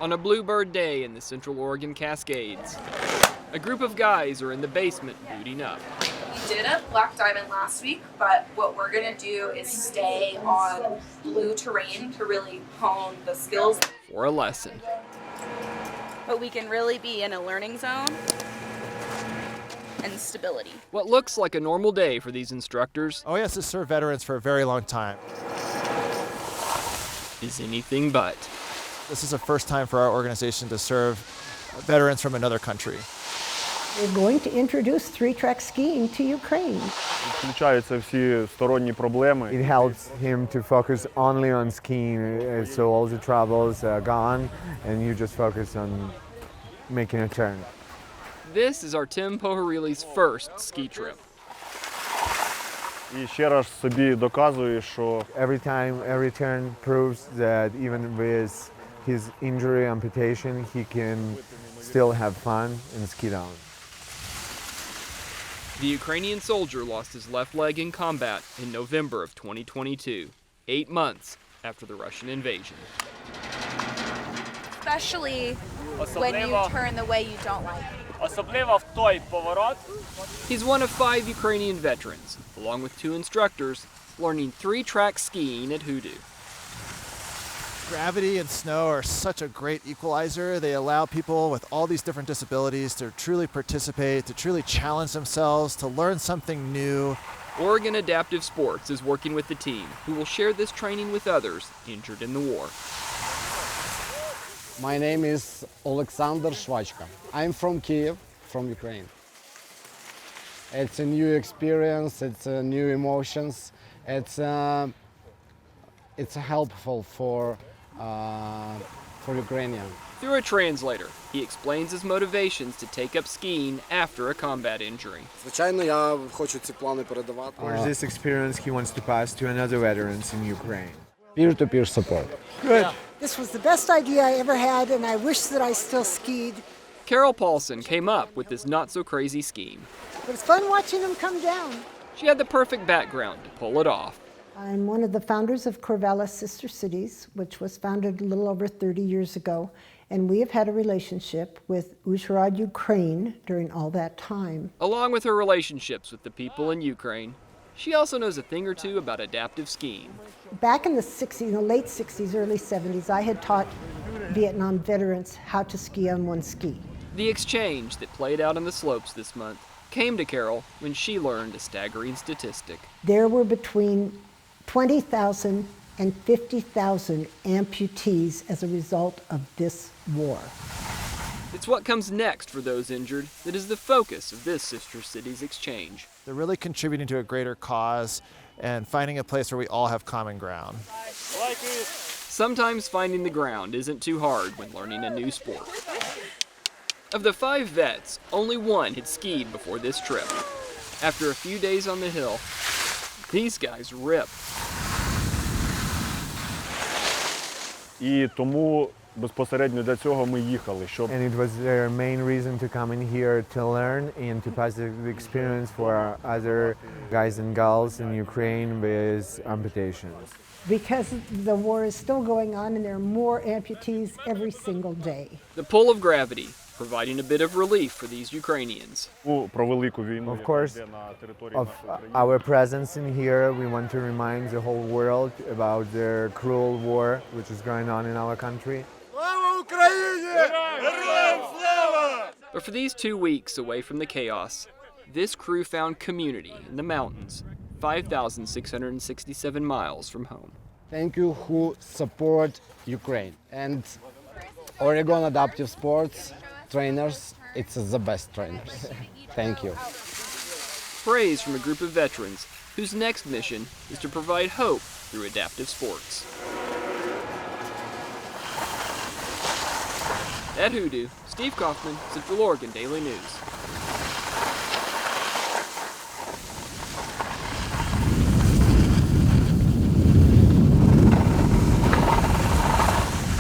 On a bluebird day in the Central Oregon Cascades, a group of guys are in the basement booting up. We did a black diamond last week, but what we're gonna do is stay on blue terrain to really hone the skills. For a lesson. But we can really be in a learning zone and stability. What looks like a normal day for these instructors OAS has served veterans for a very long time. Is anything but. This is the first time for our organization to serve veterans from another country. We're going to introduce three-track skiing to Ukraine. Включаються всі сторонні проблеми. It helps him to focus only on skiing, so all the troubles are gone, and you just focus on making a turn. This is our Tim Poharili's first ski trip. І ще раз собі доказую, що Every time, every turn proves that even with his injury, amputation, he can still have fun and ski down. The Ukrainian soldier lost his left leg in combat in November of 2022, 8 months after the Russian invasion. Especially when you turn the way you don't like. Особливо в той поворот. He's one of 5 Ukrainian veterans, along with 2 instructors, learning 3-track skiing at Hoodoo. Gravity and snow are such a great equalizer. They allow people with all these different disabilities to truly participate, to truly challenge themselves, to learn something new. Oregon Adaptive Sports is working with the team, who will share this training with others injured in the war. My name is Alexander Shvachka. I'm from Kiev, from Ukraine. It's a new experience, it's new emotions, it's helpful for Ukrainian. Through a translator, he explains his motivations to take up skiing after a combat injury. Звичайно, я хочу ці плани передавати. For this experience, he wants to pass to another veterans in Ukraine. Peer-to-peer support. Good. This was the best idea I ever had, and I wish that I still skied. Carol Paulson came up with this not-so-crazy scheme. But it's fun watching them come down. She had the perfect background to pull it off. I'm one of the founders of Corvallis Sister Cities, which was founded a little over 30 years ago, and we have had a relationship with Uzhhorod, Ukraine during all that time. Along with her relationships with the people in Ukraine, she also knows a thing or two about adaptive skiing. Back in the 60s, late 60s, early 70s, I had taught Vietnam veterans how to ski on one ski. The exchange that played out on the slopes this month came to Carol when she learned a staggering statistic. There were between 20,000 and 50,000 amputees as a result of this war. It's what comes next for those injured that is the focus of this Sister Cities exchange. They're really contributing to a greater cause and finding a place where we all have common ground. Sometimes finding the ground isn't too hard when learning a new sport. Of the 5 vets, only 1 had skied before this trip. After a few days on the hill, these guys rip. і тому безпосередньо для цього ми їхали, щоб And it was their main reason to come in here to learn and to pass the experience for other guys and girls in Ukraine with amputations. Because the war is still going on and there are more amputees every single day. The pull of gravity, providing a bit of relief for these Ukrainians. про велику війну, Of course, of our presence in here, we want to remind the whole world about the cruel war which is going on in our country. But for these 2 weeks away from the chaos, this crew found community in the mountains, 5,667 miles from home. Thank you who support Ukraine. And Oregon Adaptive Sports trainers, it's the best trainers. Thank you. Praise from a group of veterans whose next mission is to provide hope through adaptive sports. At Hoodoo, Steve Kaufman, Central Oregon Daily News.